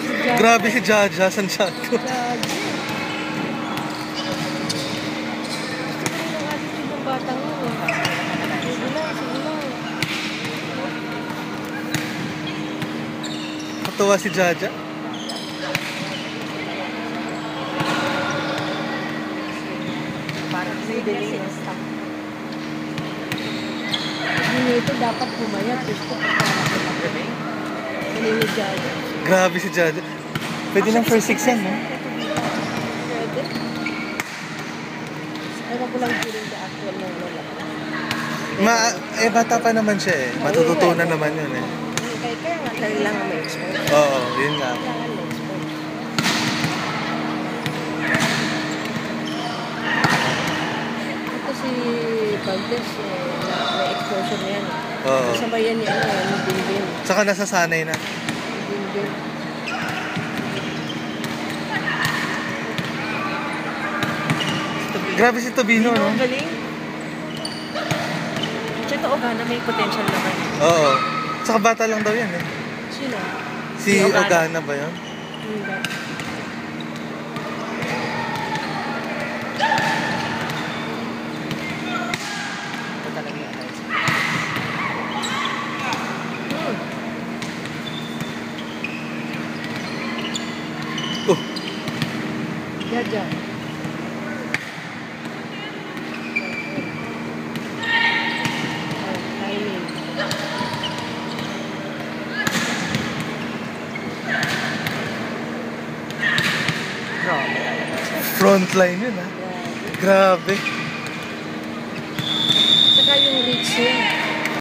si Jaja. Grabe si Jaja, San Jago. Jaja. Gusto ko rin ang attitude ng batang yun eh. Sige lang, sige lang. Katuwa si Jaja. Parang sideling na stuff. Hindi ito dapat pumayat. Gusto ko parang ni Jaja. Grabe si Jaja. Pwede ng first six yan, no? Pwede. Ewan ko lang feeling the actual ng lola. Bata pa naman siya eh. Matututunan naman yun eh. Kaya nga kailangan may expert. Oo, yun nga. Kailangan may expert. Ito si Valdez, may exposure niya yan. Oo. Sabayan niya yung Binbin. Saka nasasanay na. Binbin. Grabe si Tobino, no? Galing. Ito Ogana may potential naman. Oo. Saka bata lang daw yan eh. Sino? Si Ogana ba yun? Hindi. Ito talaga yung ayos. Oh. Jaja. Frontline yun, ha? Grabe. Saka yung reach niya.